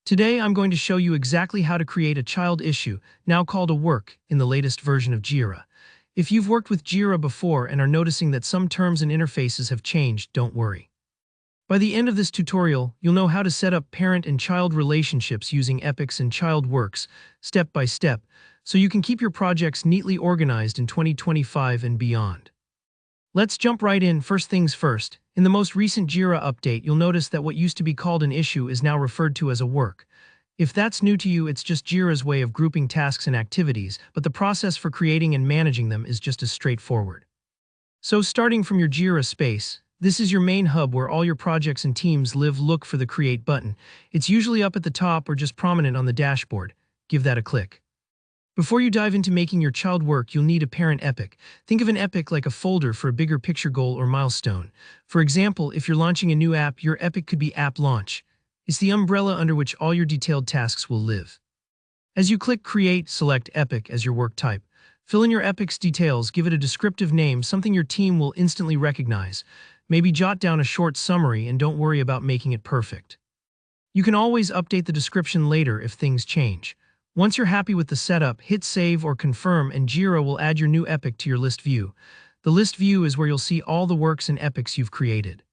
Today I'm going to show you exactly how to create a child issue, now called a work, in the latest version of Jira. If you've worked with Jira before and are noticing that some terms and interfaces have changed, don't worry. By the end of this tutorial, you'll know how to set up parent and child relationships using epics and child works, step by step, so you can keep your projects neatly organized in 2025 and beyond. Let's jump right in. First things first. In the most recent Jira update, you'll notice that what used to be called an issue is now referred to as a work. If that's new to you, it's just Jira's way of grouping tasks and activities, but the process for creating and managing them is just as straightforward. So starting from your Jira space, this is your main hub where all your projects and teams live. Look for the Create button. It's usually up at the top or just prominent on the dashboard. Give that a click. Before you dive into making your child work, you'll need a parent epic. Think of an epic like a folder for a bigger picture goal or milestone. For example, if you're launching a new app, your epic could be App Launch. It's the umbrella under which all your detailed tasks will live. As you click Create, select Epic as your work type. Fill in your epic's details, give it a descriptive name, something your team will instantly recognize. Maybe jot down a short summary and don't worry about making it perfect. You can always update the description later if things change. Once you're happy with the setup, hit Save or Confirm and Jira will add your new epic to your list view. The list view is where you'll see all the works and epics you've created.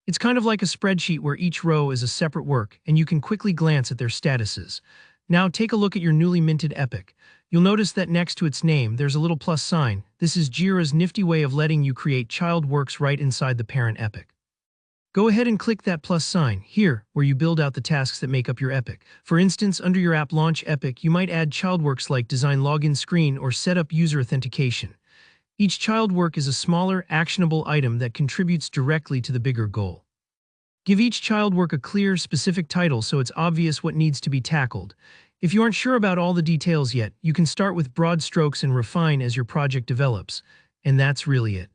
It's kind of like a spreadsheet where each row is a separate work and you can quickly glance at their statuses. Now take a look at your newly minted epic. You'll notice that next to its name, there's a little plus sign. This is Jira's nifty way of letting you create child works right inside the parent epic. Go ahead and click that plus sign here, where you build out the tasks that make up your epic. For instance, under your App Launch epic, you might add child works like design login screen or set up user authentication. Each child work is a smaller, actionable item that contributes directly to the bigger goal. Give each child work a clear, specific title so it's obvious what needs to be tackled. If you aren't sure about all the details yet, you can start with broad strokes and refine as your project develops. And that's really it.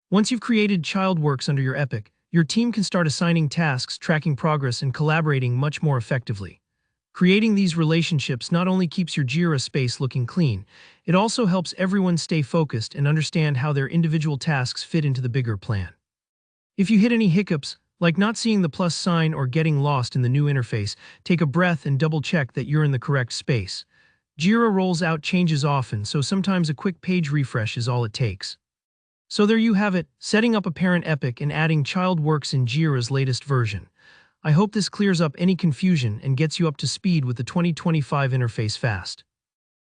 Once you've created child works under your epic, your team can start assigning tasks, tracking progress, and collaborating much more effectively. Creating these relationships not only keeps your Jira space looking clean, it also helps everyone stay focused and understand how their individual tasks fit into the bigger plan. If you hit any hiccups, like not seeing the plus sign or getting lost in the new interface, take a breath and double-check that you're in the correct space. Jira rolls out changes often, so sometimes a quick page refresh is all it takes. So there you have it, setting up a parent epic and adding child works in Jira's latest version. I hope this clears up any confusion and gets you up to speed with the 2025 interface fast.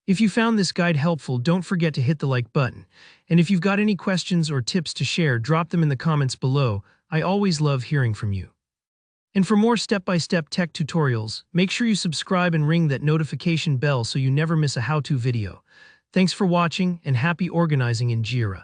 If you found this guide helpful, don't forget to hit the like button. And if you've got any questions or tips to share, drop them in the comments below. I always love hearing from you. And for more step-by-step tech tutorials, make sure you subscribe and ring that notification bell so you never miss a how-to video. Thanks for watching and happy organizing in Jira.